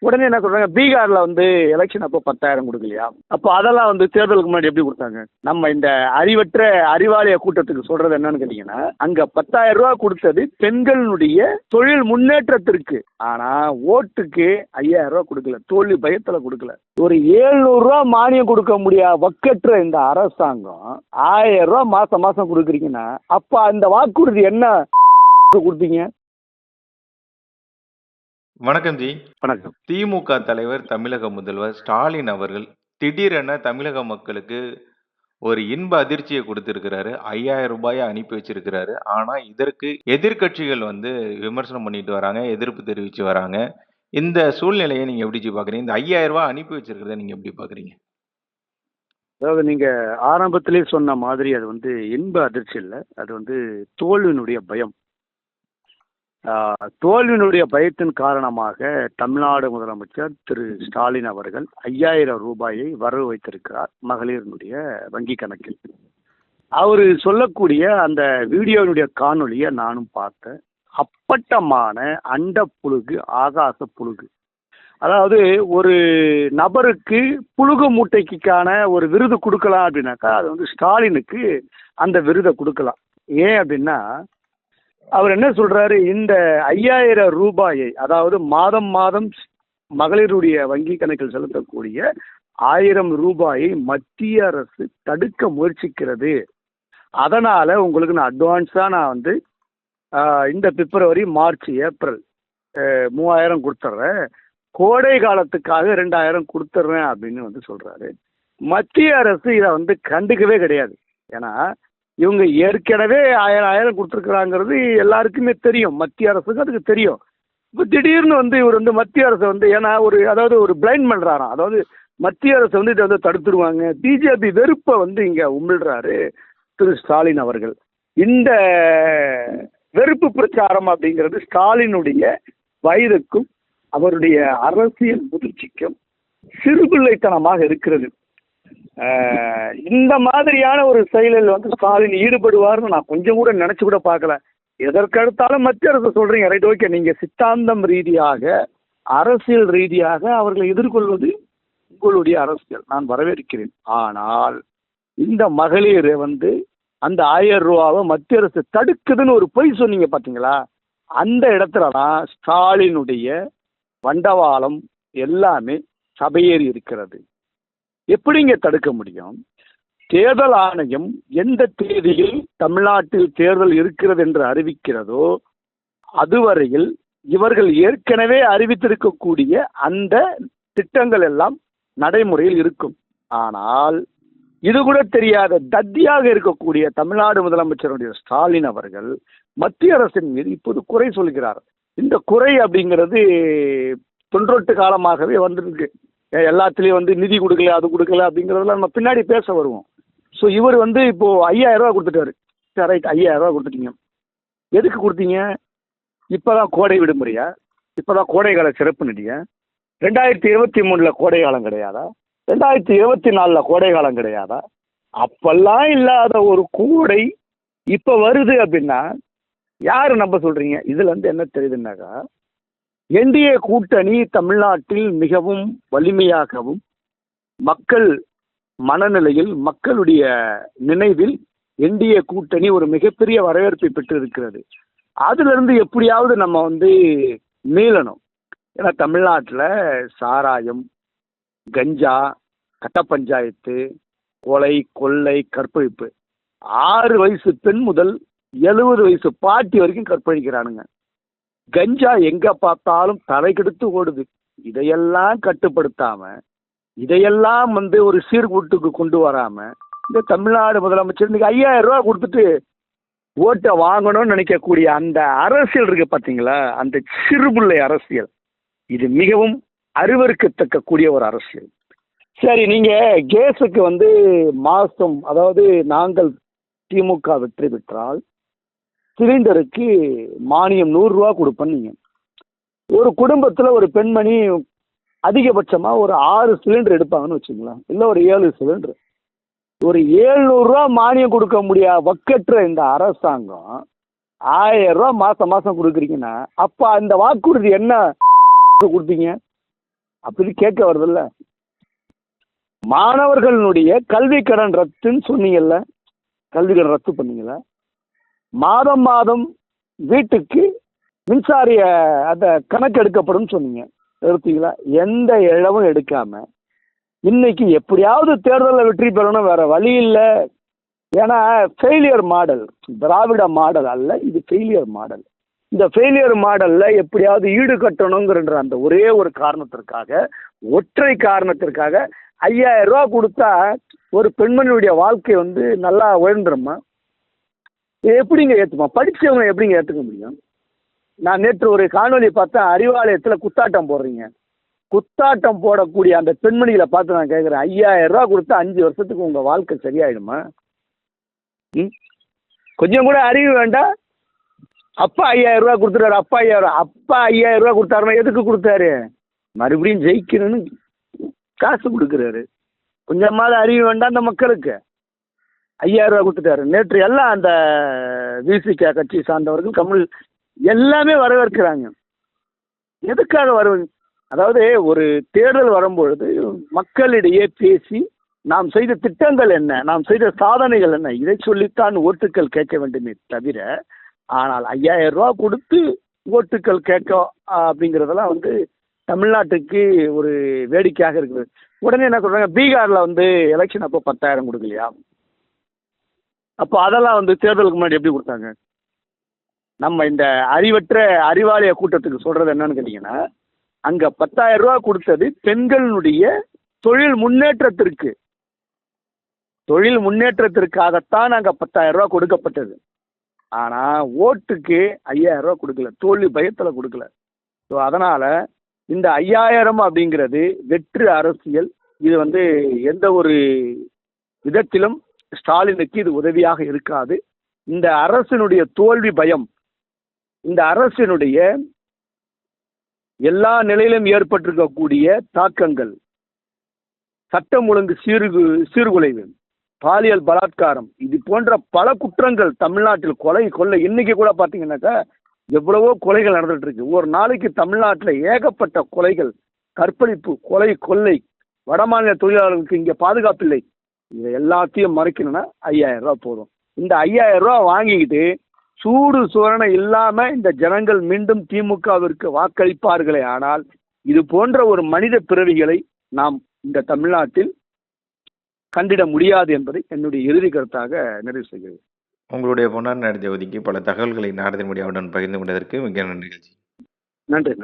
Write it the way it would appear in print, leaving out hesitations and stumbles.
உடனே என்ன சொல்றாங்க, பீகார்ல வந்து எலெக்ஷன் அப்போ 10,000 கொடுக்கலையா? அப்போ அதெல்லாம் வந்து தேர்தலுக்கு முன்னாடி எப்படி கொடுத்தாங்க? நம்ம இந்த அறிவற்ற அறிவாலய கூட்டத்துக்கு சொல்றது என்னன்னு கேட்டீங்கன்னா, அங்க 10,000 ரூபாய் கொடுத்தது பெண்களுடைய தொழில் முன்னேற்றத்திற்கு. ஆனா ஓட்டுக்கு 5,000 ரூபாய் கொடுக்கல, தோல்வி பயத்துல கொடுக்கல. ஒரு 700 ரூபாய் மானியம் கொடுக்க முடியாத வக்கற்ற இந்த அரசாங்கம் 1000 ரூபாய் மாசம் மாசம் கொடுக்குறீங்கன்னா, அப்ப அந்த வாக்குறுதி என்ன கொடுத்தீங்க? வணக்கம் ஜி. வணக்கம். திமுக தலைவர் தமிழக முதல்வர் ஸ்டாலின் அவர்கள் திடீரென தமிழக மக்களுக்கு ஒரு இன்ப அதிர்ச்சியை கொடுத்திருக்கிறாரு. 5,000 ரூபாயை அனுப்பி வச்சிருக்கிறாரு. ஆனா இதற்கு எதிர்க்கட்சிகள் வந்து விமர்சனம் பண்ணிட்டு வராங்க, எதிர்ப்பு தெரிவிச்சு வராங்க. இந்த சூழ்நிலையை நீங்க எப்படி ஜி பாக்குறீங்க? இந்த 5,000 ரூபாய் அனுப்பி வச்சிருக்கிறத நீங்க எப்படி பாக்குறீங்க? அதாவது நீங்க ஆரம்பத்திலே சொன்ன மாதிரி அது வந்து இன்ப அதிர்ச்சி இல்லை, அது வந்து தோல்வியினுடைய பயம். தோல்வியினுடைய பயத்தின் காரணமாக தமிழ்நாடு முதலமைச்சர் திரு ஸ்டாலின் அவர்கள் 5,000 ரூபாயை வரவு வைத்திருக்கிறார் மகளிரினுடைய வங்கி கணக்கில். அவர் சொல்லக்கூடிய அந்த வீடியோனுடைய காணொலியை நானும் பார்த்தேன். அப்பட்டமான அண்ட புழுகு, ஆகாச புழுகு. அதாவது ஒரு நபருக்கு புழுகு மூட்டைக்கான ஒரு விருது கொடுக்கலாம் அப்படின்னாக்கா அது வந்து ஸ்டாலினுக்கு அந்த விருதை கொடுக்கலாம். ஏன் அப்படின்னா, அவர் என்ன சொல்றாரு, இந்த 5,000 ரூபாயை, அதாவது மாதம் மாதம் மகளிருடைய வங்கி கணக்கில் செலுத்தக்கூடிய 1,000 ரூபாயை மத்திய அரசு தடுக்க முயற்சிக்கிறது. அதனால உங்களுக்கு நான் அட்வான்ஸா நான் வந்து இந்த பிப்ரவரி, மார்ச், ஏப்ரல் 3,000 கொடுத்துட்றேன், கோடை காலத்துக்காக 2,000 கொடுத்துட்றேன் அப்படின்னு வந்து சொல்றாரு. மத்திய அரசு இதை வந்து கண்டுக்கவே கிடையாது. ஏன்னா இவங்க ஏற்கனவே 1,000 கொடுத்துருக்குறாங்கிறது எல்லாருக்குமே தெரியும், மத்திய அரசுக்கு அதுக்கு தெரியும். இப்போ திடீர்னு வந்து இவர் வந்து மத்திய அரசை வந்து, ஏன்னா அதாவது ஒரு பிளைண்ட் பண்ணுறாராம். அதாவது மத்திய அரசு வந்து இதை வந்து தடுத்துருவாங்க, பிஜேபி வெறுப்பை வந்து இங்கே உமிழ்றாரு திரு ஸ்டாலின் அவர்கள். இந்த வெறுப்பு பிரச்சாரம் அப்படிங்கிறது ஸ்டாலினுடைய வயதுக்கும் அவருடைய அரசியல் முதிர்ச்சிக்கும் சிறுபிள்ளைத்தனமாக இருக்கிறது. இந்த மாதிரியான ஒரு செயலில் வந்து ஸ்டாலின் ஈடுபடுவார்னு நான் கொஞ்சம் கூட நினைச்சு கூட பார்க்கல. எதற்கடுத்தாலும் மத்திய அரசு சொல்றீங்க, ரைட், ஓகே, நீங்க சித்தாந்தம் ரீதியாக, அரசியல் ரீதியாக அவர்களை எதிர்கொள்வது உங்களுடைய அரசியல், நான் வரவேற்கிறேன். ஆனால் இந்த மகளிர் வந்து அந்த 1,000 ரூபாவை மத்திய அரசு தடுக்குதுன்னு ஒரு பொய் சொன்னீங்க பார்த்தீங்களா, அந்த இடத்துல தான் ஸ்டாலினுடைய வண்டவாளம் எல்லாமே சபையேறி இருக்கிறது. எப்படிங்க தடுக்க முடியும்? தேர்தல் ஆணையம் எந்த தேதியில் தமிழ்நாட்டில் தேர்தல் இருக்கிறது என்று அறிவிக்கிறதோ அதுவரையில் இவர்கள் ஏற்கனவே அறிவித்திருக்கக்கூடிய அந்த திட்டங்கள் எல்லாம் நடைமுறையில் இருக்கும். ஆனால் இது கூட தெரியாத தத்தியாக இருக்கக்கூடிய தமிழ்நாடு முதலமைச்சருடைய ஸ்டாலின் அவர்கள் மத்திய அரசின் மீது இப்போது குறை சொல்கிறார். இந்த குறை அப்படிங்கிறது தொன்றொட்டு காலமாகவே வந்திருக்கு. எல்லாத்துலேயும் வந்து நிதி கொடுக்கல, அது கொடுக்கல அப்படிங்கிறதெல்லாம் நம்ம பின்னாடி பேச வருவோம். ஸோ இவர் வந்து இப்போது 5,000 ரூபா கொடுத்துட்டாரு. சரி, ரைட், 5,000 ரூபா கொடுத்துட்டீங்க. எதுக்கு கொடுத்தீங்க? இப்போ தான் கோடை விடுமுறையா? இப்போ தான் கோடைக்கால சிறப்பு நிதியா? 2023 கோடை காலம் கிடையாதா? 2024 கோடை காலம் கிடையாதா? அப்பெல்லாம் இல்லாத ஒரு கோடை இப்போ வருது அப்படின்னா யார் நம்ப சொல்கிறீங்க? இதில் வந்து என்ன தெரியுதுன்னாக்கா, என்டிஏ கூட்டணி தமிழ்நாட்டில் மிகவும் வலிமையாகவும் மக்கள் மனநிலையில், மக்களுடைய நினைவில் என்டிஏ கூட்டணி ஒரு மிகப்பெரிய வரவேற்பை பெற்று இருக்கிறது. அதிலிருந்து எப்படியாவது நம்ம வந்து மீளணும். ஏன்னா தமிழ்நாட்டில் சாராயம், கஞ்சா, கட்ட பஞ்சாயத்து, கொலை, கொள்ளை, கற்பழிப்பு, 6 வயசு பெண் முதல் 70 வயசு பாட்டி வரைக்கும் கற்பழிக்கிறானுங்க. கஞ்சா எங்க பார்த்தாலும் தலைக்கெடுத்து ஓடுது. இதையெல்லாம் கட்டுப்படுத்தாம, இதையெல்லாம் வந்து ஒரு சீர்கூட்டுக்கு கொண்டு வராம இந்த தமிழ்நாடு முதலமைச்சர் இன்னைக்கு 5,000 ரூபா கொடுத்துட்டு ஓட்டை வாங்கணும்னு நினைக்கக்கூடிய அந்த அரசியல் இருக்கு பார்த்தீங்களா, அந்த சிறுபிள்ளை அரசியல், இது மிகவும் அருவருக்கத்தக்க கூடிய ஒரு அரசியல். சரி, நீங்க கேஸுக்கு வந்து மாசம், அதாவது நாங்கள் திமுக வெற்றி பெற்றால் சிலிண்டருக்கு மானியம் 100 ரூபா கொடுப்பேன்னு. ஒரு குடும்பத்தில் ஒரு பெண்மணி அதிகபட்சமாக ஒரு 6 சிலிண்டர் எடுப்பாங்கன்னு வச்சுங்களேன், இல்லை ஒரு 7 சிலிண்டர். ஒரு 700 ரூபா மானியம் கொடுக்க முடியாத வக்கற்ற இந்த அரசாங்கம் 1000 ரூபா மாதம் மாதம் கொடுக்குறீங்கன்னா, அப்போ அந்த வாக்குறுதி என்ன கொடுத்தீங்க? அப்படி கேட்க வருதுல்ல. மாணவர்களுடைய கல்வி கடன் ரத்துன்னு சொன்னீங்கல்ல, கல்வி கடன் ரத்து பண்ணீங்கல்ல, மாதம் மாதம் வீட்டுக்கு மின்சாரிய அந்த கணக்கு எடுக்கப்படும் சொன்னீங்க, எடுத்தீங்களா? எந்த இழவும் எடுக்காம இன்னைக்கு எப்படியாவது தேர்தலில் வெற்றி பெறணும், வேற வழி இல்லை. ஏன்னா ஃபெயிலியர் மாடல், திராவிட மாடல் அல்ல, இது ஃபெயிலியர் மாடல். இந்த ஃபெயிலியர் மாடல்ல எப்படியாவது ஈடுகட்டணுங்கிற அந்த ஒரே ஒரு காரணத்திற்காக, ஒற்றை காரணத்திற்காக 5000 ரூபா கொடுத்தா ஒரு பெண்மணியுடைய வாழ்க்கை வந்து நல்லா உயர்ந்துருமா? எப்படிங்க ஏற்றுமா? படித்தவங்க எப்படிங்க ஏற்றுக்க முடியும்? நான் நேற்று ஒரு காணொலி பார்த்தேன், அறிவாலயத்தில் குத்தாட்டம் போடுறீங்க. குத்தாட்டம் போடக்கூடிய அந்த பெண்மணிகளை பார்த்து நான் கேட்குறேன், 5000 ரூபா கொடுத்தா 5 வருஷத்துக்கு உங்கள் வாழ்க்கை சரியாயிடுமா? கொஞ்சம் கூட அறிவு வேண்டாம். அப்பா 5000 ரூபா கொடுத்துட்டாரு, அப்பா 5000 ரூபா கொடுத்தாருன்னா எதுக்கு கொடுத்தாரு? மறுபடியும் ஜெயிக்கணும்னு காசு கொடுக்குறாரு. கொஞ்சமாவது அறிவு வேண்டாம் அந்த மக்களுக்கு. 5000 ரூபா கொடுத்துட்டாரு. நேற்று எல்லாம் அந்த விசிக கட்சி சார்ந்தவர்கள், கமல் எல்லாமே வரவேற்கிறாங்க. எதுக்காக அதாவது ஒரு தேர்தல் வரும்பொழுது மக்களிடையே பேசி நாம் செய்த திட்டங்கள் என்ன, நாம் செய்த சாதனைகள் என்ன, இதை சொல்லித்தான் ஓட்டுக்கள் கேட்க வேண்டுமே தவிர, ஆனால் 5000 ரூபா கொடுத்து ஓட்டுக்கள் கேட்க அப்படிங்கிறதெல்லாம் வந்து தமிழ்நாட்டுக்கு ஒரு வேடிக்கையாக இருக்குது. உடனே என்ன சொல்றாங்க, பீகாரில் வந்து எலெக்ஷன் அப்போ 10,000 கொடுக்கலையா? அப்போ அதெல்லாம் வந்து தேர்தலுக்கு முன்னாடி எப்படி கொடுத்தாங்க? நம்ம இந்த அறிவற்ற அறிவாலய கூட்டத்துக்கு சொல்றது என்னன்னு கேட்டீங்கன்னா, அங்க 10,000 ரூபா கொடுத்தது பெண்களுடைய தொழில் முன்னேற்றத்திற்கு, தொழில் முன்னேற்றத்திற்காகத்தான் அங்க 10,000 ரூபா கொடுக்கப்பட்டது. ஆனா ஓட்டுக்கு 5000 ரூபா கொடுக்கல, தோல்வி பயத்துல கொடுக்கல. ஸோ அதனால இந்த 5000 அப்படிங்கிறது வெற்று அரசியல். இது வந்து எந்த ஒரு விதத்திலும் ஸ்டாலினுக்கு இது உதவியாக இருக்காது. இந்த அரசினுடைய தோல்வி பயம், இந்த அரசினுடைய எல்லா நிலையிலும் ஏற்பட்டிருக்கக்கூடிய தாக்கங்கள், சட்டம் ஒழுங்கு சீர்குலைவு, பாலியல் பலாத்காரம், இது போன்ற பல குற்றங்கள் தமிழ்நாட்டில், கொலை கொள்ளை, இன்னைக்கு கூட பார்த்தீங்கன்னாக்கா எவ்வளவோ கொலைகள் நடந்துட்டு இருக்கு. ஒரு நாளைக்கு தமிழ்நாட்டில் ஏகப்பட்ட கொலைகள், கற்பழிப்பு, கொலை, கொள்ளை, வடமாநில தொழிலாளர்களுக்கு இங்கே பாதுகாப்பு இல்லை. இதை எல்லாத்தையும் மறைக்கணும்னா 5000 ரூபா போதும். இந்த 5000 ரூபா வாங்கிக்கிட்டு சூடு சுரணை இல்லாம இந்த ஜனங்கள் மீண்டும் திமுகவிற்கு வாக்களிப்பார்களே. ஆனால் இது போன்ற ஒரு மனித பிறவிகளை நாம் இந்த தமிழ்நாட்டில் கண்டிட முடியாது என்பதை என்னுடைய இறுதி கருத்தாக நிறைவு செய்கிறது. உங்களுடைய பொன்னார் நேரத்தை ஒதுக்கி பல தகவல்களை நாரதின் முடியாவுடன் பகிர்ந்து கொண்டதற்கு மிக நன்றி. நன்றி.